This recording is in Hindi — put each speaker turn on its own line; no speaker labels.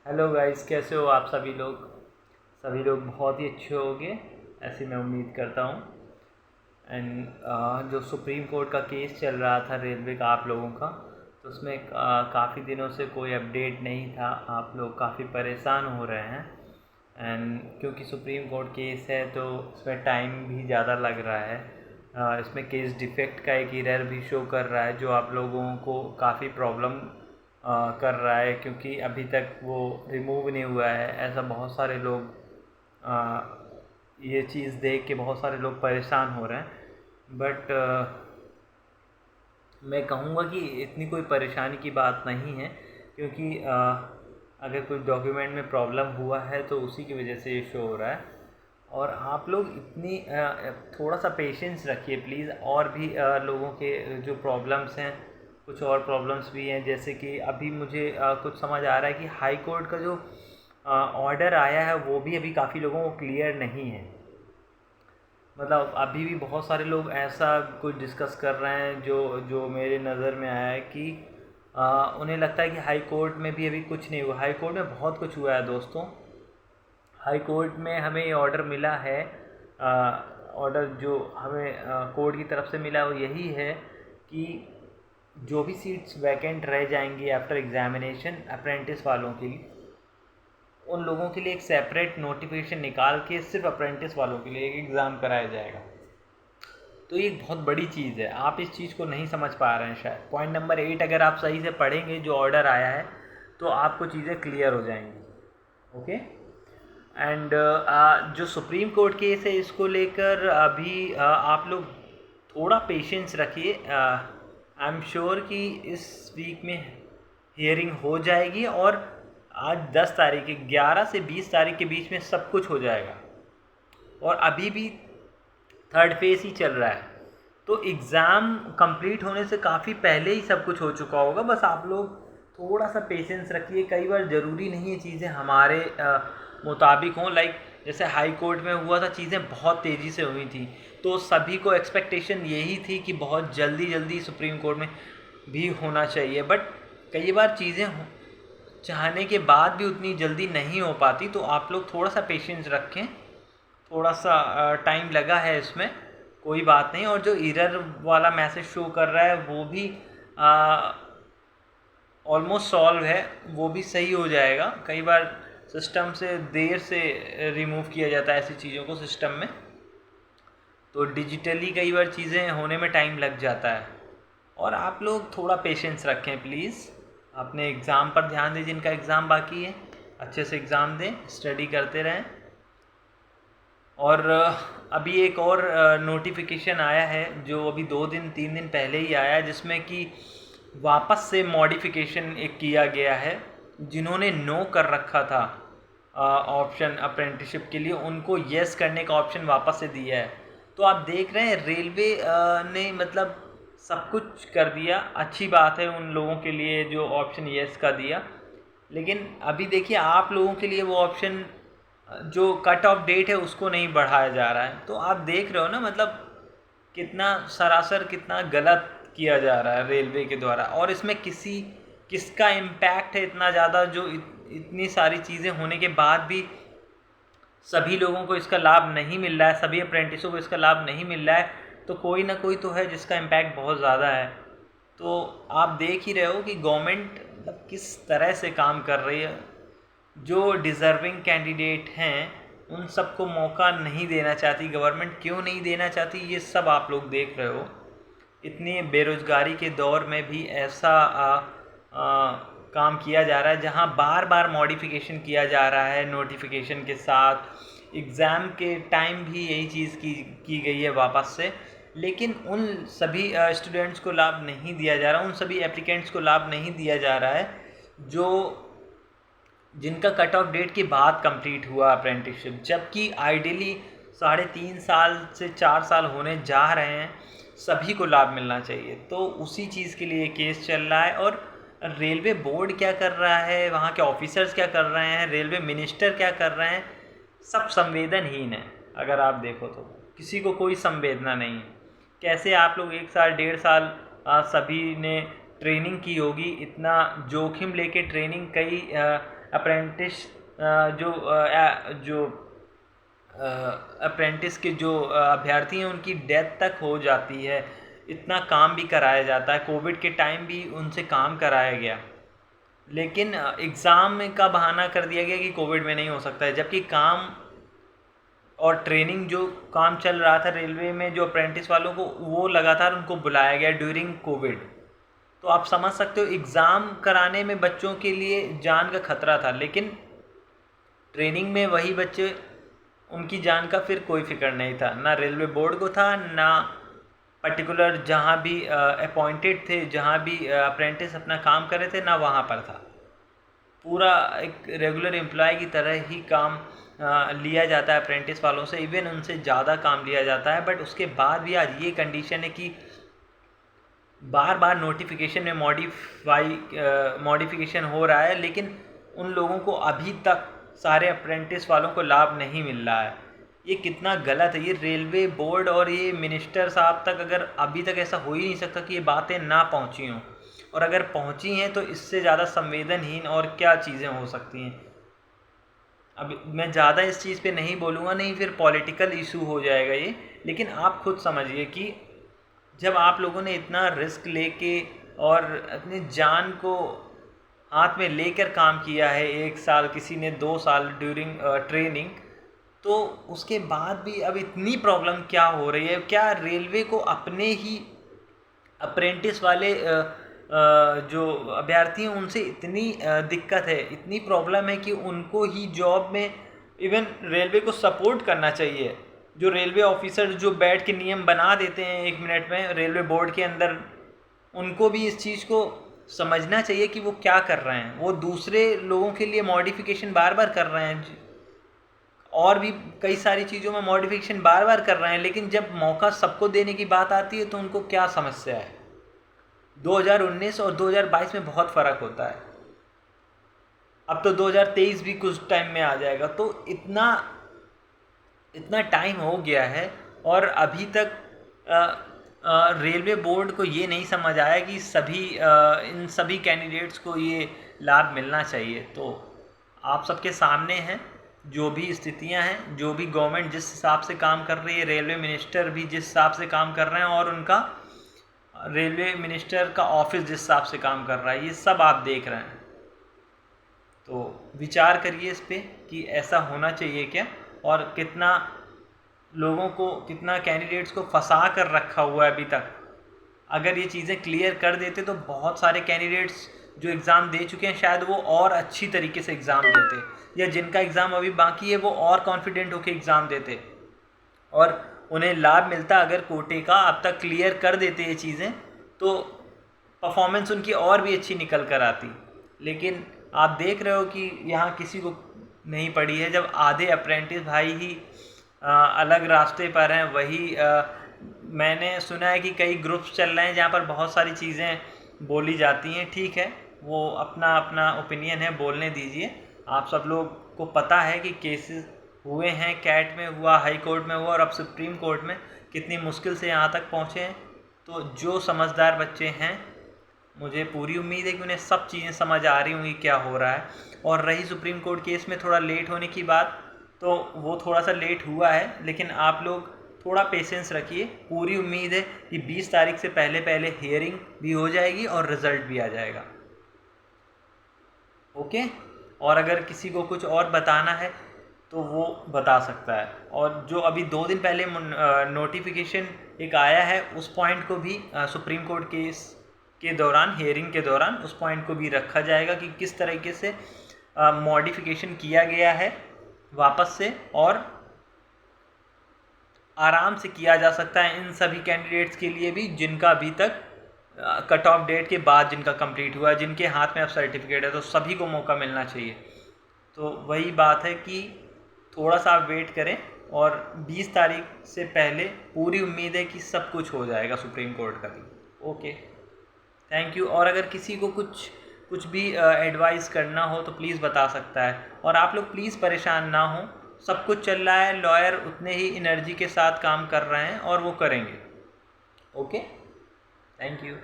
हेलो गाइस, कैसे हो आप सभी लोग बहुत ही अच्छे होंगे, ऐसी मैं उम्मीद करता हूँ। एंड जो सुप्रीम कोर्ट का केस चल रहा था रेलवे का आप लोगों का, तो उसमें काफ़ी दिनों से कोई अपडेट नहीं था। आप लोग काफ़ी परेशान हो रहे हैं। एंड क्योंकि सुप्रीम कोर्ट केस है तो इसमें टाइम भी ज़्यादा लग रहा है। इसमें केस डिफेक्ट का एक एरर भी शो कर रहा है, जो आप लोगों को काफ़ी प्रॉब्लम कर रहा है, क्योंकि अभी तक वो रिमूव नहीं हुआ है। ऐसा बहुत सारे लोग आ, ये चीज़ देख के बहुत सारे लोग परेशान हो रहे हैं। बट मैं कहूँगा कि इतनी कोई परेशानी की बात नहीं है, क्योंकि अगर कोई डॉक्यूमेंट में प्रॉब्लम हुआ है तो उसी की वजह से ये शो हो रहा है। और आप लोग इतनी थोड़ा सा पेशेंस रखिए प्लीज़। और भी लोगों के जो प्रॉब्लम्स हैं, कुछ और प्रॉब्लम्स भी हैं, जैसे कि अभी मुझे कुछ समझ आ रहा है कि हाई कोर्ट का जो ऑर्डर आया है वो भी अभी काफ़ी लोगों को क्लियर नहीं है। मतलब अभी भी बहुत सारे लोग ऐसा कुछ डिस्कस कर रहे हैं जो जो मेरे नज़र में आया है कि उन्हें लगता है कि हाई कोर्ट में भी अभी कुछ नहीं हुआ। हाई कोर्ट में बहुत कुछ हुआ है दोस्तों। हाई कोर्ट में हमें ये ऑर्डर मिला है। ऑर्डर जो हमें कोर्ट की तरफ से मिला वो यही है कि जो भी सीट्स वैकेंट रह जाएंगी आफ्टर एग्जामिनेशन अप्रेंटिस वालों की, उन लोगों के लिए एक सेपरेट नोटिफिकेशन निकाल के सिर्फ अप्रेंटिस वालों के लिए एक एग्ज़ाम कराया जाएगा। तो ये एक बहुत बड़ी चीज़ है, आप इस चीज़ को नहीं समझ पा रहे हैं शायद। पॉइंट नंबर 8 अगर आप सही से पढ़ेंगे जो ऑर्डर आया है तो आपको चीज़ें क्लियर हो जाएंगी। ओके। एंड जो सुप्रीम कोर्ट केस है इसको लेकर अभी आप लोग थोड़ा पेशेंस रखिए। आई एम श्योर कि इस वीक में हियरिंग हो जाएगी, और आज 10 तारीख है, 11 से 20 तारीख के बीच में सब कुछ हो जाएगा। और अभी भी थर्ड फेज ही चल रहा है, तो एग्ज़ाम कंप्लीट होने से काफ़ी पहले ही सब कुछ हो चुका होगा। बस आप लोग थोड़ा सा पेशेंस रखिए। कई बार ज़रूरी नहीं है चीज़ें हमारे मुताबिक हों। लाइक जैसे हाई कोर्ट में हुआ था, चीज़ें बहुत तेज़ी से हुई थी, तो सभी को एक्सपेक्टेशन यही थी कि बहुत जल्दी जल्दी सुप्रीम कोर्ट में भी होना चाहिए। बट कई बार चीज़ें चाहने के बाद भी उतनी जल्दी नहीं हो पाती, तो आप लोग थोड़ा सा पेशेंस रखें। थोड़ा सा टाइम लगा है इसमें, कोई बात नहीं। और जो एरर वाला मैसेज शो कर रहा है वो भी ऑलमोस्ट सॉल्व है, वो भी सही हो जाएगा। कई बार सिस्टम से देर से रिमूव किया जाता है ऐसी चीज़ों को सिस्टम में, तो डिजिटली कई बार चीज़ें होने में टाइम लग जाता है। और आप लोग थोड़ा पेशेंस रखें प्लीज़। अपने एग्ज़ाम पर ध्यान दें, जिनका एग्ज़ाम बाकी है अच्छे से एग्ज़ाम दें, स्टडी करते रहें। और अभी एक और नोटिफिकेशन आया है जो अभी 2 दिन 3 दिन पहले ही आया है, जिसमें कि वापस से मॉडिफिकेशन एक किया गया है। जिन्होंने नो कर रखा था ऑप्शन अप्रेंटिसशिप के लिए, उनको येस करने का ऑप्शन वापस से दिया है। तो आप देख रहे हैं रेलवे ने मतलब सब कुछ कर दिया। अच्छी बात है उन लोगों के लिए जो ऑप्शन येस का दिया, लेकिन अभी देखिए आप लोगों के लिए वो ऑप्शन जो कट ऑफ डेट है उसको नहीं बढ़ाया जा रहा है। तो आप देख रहे हो ना, मतलब कितना सरासर कितना गलत किया जा रहा है रेलवे के द्वारा। और इसमें किसका इम्पैक्ट है इतना ज़्यादा, जो इतनी सारी चीज़ें होने के बाद भी सभी लोगों को इसका लाभ नहीं मिल रहा है, सभी अप्रेंटिसों को इसका लाभ नहीं मिल रहा है। तो कोई ना कोई तो है जिसका इम्पैक्ट बहुत ज़्यादा है। तो आप देख ही रहे हो कि गवर्नमेंट मतलब किस तरह से काम कर रही है। जो डिज़र्विंग कैंडिडेट हैं उन सबको मौका नहीं देना चाहती गवर्नमेंट। क्यों नहीं देना चाहती ये सब आप लोग देख रहे हो। इतनी बेरोज़गारी के दौर में भी ऐसा काम किया जा रहा है, जहां बार बार मॉडिफिकेशन किया जा रहा है नोटिफिकेशन के साथ। एग्ज़ाम के टाइम भी यही चीज़ की गई है वापस से, लेकिन उन सभी स्टूडेंट्स को लाभ नहीं दिया जा रहा, उन सभी एप्लीकेंट्स को लाभ नहीं दिया जा रहा है जो जिनका कट ऑफ डेट के बाद कंप्लीट हुआ अप्रेंटिसशिप। जबकि आइडियली 3.5 साल से 4 साल होने जा रहे हैं, सभी को लाभ मिलना चाहिए। तो उसी चीज़ के लिए केस चल रहा है। और रेलवे बोर्ड क्या कर रहा है, वहाँ के ऑफिसर्स क्या कर रहे हैं, रेलवे मिनिस्टर क्या कर रहे हैं, सब संवेदनहीन है। अगर आप देखो तो किसी को कोई संवेदना नहीं है। कैसे आप लोग 1 साल 1.5 साल सभी ने ट्रेनिंग की होगी, इतना जोखिम लेके ट्रेनिंग कई अप्रेंटिस जो अप्रेंटिस के जो अभ्यर्थी हैं उनकी डेथ तक हो जाती है। इतना काम भी कराया जाता है, कोविड के टाइम भी उनसे काम कराया गया, लेकिन एग्ज़ाम का बहाना कर दिया गया कि कोविड में नहीं हो सकता है, जबकि काम और ट्रेनिंग जो काम चल रहा था रेलवे में जो अप्रेंटिस वालों को, वो लगातार उनको बुलाया गया ड्यूरिंग कोविड। तो आप समझ सकते हो एग्ज़ाम कराने में बच्चों के लिए जान का खतरा था, लेकिन ट्रेनिंग में वही बच्चे, उनकी जान का फिर कोई फिक्र नहीं था, ना रेलवे बोर्ड को था, ना पर्टिकुलर जहाँ भी अपॉइंटेड थे, जहाँ भी अप्रेंटिस अपना काम कर रहे थे, ना वहाँ पर था। पूरा एक रेगुलर एम्प्लॉय की तरह ही काम लिया जाता है अप्रेंटिस वालों से, इवन उनसे ज़्यादा काम लिया जाता है। बट उसके बाद भी आज ये कंडीशन है कि बार बार नोटिफिकेशन में मॉडिफिकेशन हो रहा है, लेकिन उन लोगों को अभी तक सारे अप्रेंटिस वालों को लाभ नहीं मिल रहा है। ये कितना गलत है। ये रेलवे बोर्ड और ये मिनिस्टर साहब तक अगर अभी तक ऐसा हो ही नहीं सकता कि ये बातें ना पहुंची हों, और अगर पहुंची हैं तो इससे ज़्यादा संवेदनहीन और क्या चीज़ें हो सकती हैं। अब मैं ज़्यादा इस चीज़ पे नहीं बोलूँगा, नहीं फिर पॉलिटिकल इशू हो जाएगा ये, लेकिन आप खुद समझिए कि जब आप लोगों ने इतना रिस्क लेके और अपनी जान को हाथ में लेकर काम किया है, 1 साल, किसी ने 2 साल ड्यूरिंग ट्रेनिंग, तो उसके बाद भी अब इतनी प्रॉब्लम क्या हो रही है? क्या रेलवे को अपने ही अप्रेंटिस वाले जो अभ्यर्थी हैं उनसे इतनी दिक्कत है, इतनी प्रॉब्लम है कि उनको ही जॉब में, इवन रेलवे को सपोर्ट करना चाहिए। जो रेलवे ऑफिसर जो बैठ के नियम बना देते हैं 1 मिनट में रेलवे बोर्ड के अंदर, उनको भी इस चीज़ को समझना चाहिए कि वो क्या कर रहे हैं। वो दूसरे लोगों के लिए मॉडिफिकेशन बार बार कर रहे हैं, और भी कई सारी चीज़ों में मॉडिफिकेशन बार बार कर रहे हैं, लेकिन जब मौका सबको देने की बात आती है तो उनको क्या समस्या है। 2019 और 2022 में बहुत फ़र्क होता है। अब तो 2023 भी कुछ टाइम में आ जाएगा, तो इतना टाइम हो गया है और अभी तक रेलवे बोर्ड को ये नहीं समझ आया कि इन सभी कैंडिडेट्स को ये लाभ मिलना चाहिए। तो आप सबके सामने हैं जो भी स्थितियां हैं, जो भी गवर्नमेंट जिस हिसाब से काम कर रही है, रेलवे मिनिस्टर भी जिस हिसाब से काम कर रहे हैं, और उनका रेलवे मिनिस्टर का ऑफिस जिस हिसाब से काम कर रहा है, ये सब आप देख रहे हैं। तो विचार करिए इस पे कि ऐसा होना चाहिए क्या, और कितना लोगों को, कितना कैंडिडेट्स को फंसा कर रखा हुआ है अभी तक। अगर ये चीज़ें क्लियर कर देते तो बहुत सारे कैंडिडेट्स जो एग्ज़ाम दे चुके हैं शायद वो और अच्छी तरीके से एग्ज़ाम देते, या जिनका एग्ज़ाम अभी बाकी है वो और कॉन्फिडेंट होकर एग्ज़ाम देते और उन्हें लाभ मिलता। अगर कोटे का अब तक क्लियर कर देते ये चीज़ें तो परफॉर्मेंस उनकी और भी अच्छी निकल कर आती। लेकिन आप देख रहे हो कि यहाँ किसी को नहीं पड़ी है, जब आधे अप्रेंटिस भाई ही अलग रास्ते पर हैं। वही मैंने सुना है कि कई ग्रुप्स चल रहे हैं जहाँ पर बहुत सारी चीज़ें बोली जाती हैं। ठीक है, वो अपना अपना ओपिनियन है, बोलने दीजिए। आप सब लोग को पता है कि केसेस हुए हैं, कैट में हुआ, हाई कोर्ट में हुआ, और अब सुप्रीम कोर्ट में, कितनी मुश्किल से यहाँ तक पहुँचे हैं। तो जो समझदार बच्चे हैं, मुझे पूरी उम्मीद है कि उन्हें सब चीज़ें समझ आ रही होंगी क्या हो रहा है। और रही सुप्रीम कोर्ट केस में थोड़ा लेट होने की बात, तो वो थोड़ा सा लेट हुआ है, लेकिन आप लोग थोड़ा पेशेंस रखिए। पूरी उम्मीद है कि 20 तारीख से पहले पहले हियरिंग भी हो जाएगी और रिज़ल्ट भी आ जाएगा। ओके, और अगर किसी को कुछ और बताना है तो वो बता सकता है। और जो अभी 2 दिन पहले नोटिफिकेशन एक आया है, उस पॉइंट को भी सुप्रीम कोर्ट केस के दौरान, हियरिंग के दौरान, उस पॉइंट को भी रखा जाएगा कि किस तरीके से मॉडिफिकेशन किया गया है वापस से, और आराम से किया जा सकता है इन सभी कैंडिडेट्स के लिए भी जिनका अभी तक कट ऑफ डेट के बाद जिनका कंप्लीट हुआ, जिनके हाथ में अब सर्टिफिकेट है, तो सभी को मौका मिलना चाहिए। तो वही बात है कि थोड़ा सा आप वेट करें, और 20 तारीख से पहले पूरी उम्मीद है कि सब कुछ हो जाएगा सुप्रीम कोर्ट का भी। Okay, thank you. और अगर किसी को कुछ भी एडवाइस करना हो तो प्लीज़ बता सकता है। और आप लोग प्लीज़ परेशान ना हो, सब कुछ चल रहा है, लॉयर उतने ही एनर्जी के साथ काम कर रहे हैं और वो करेंगे। Okay, thank you.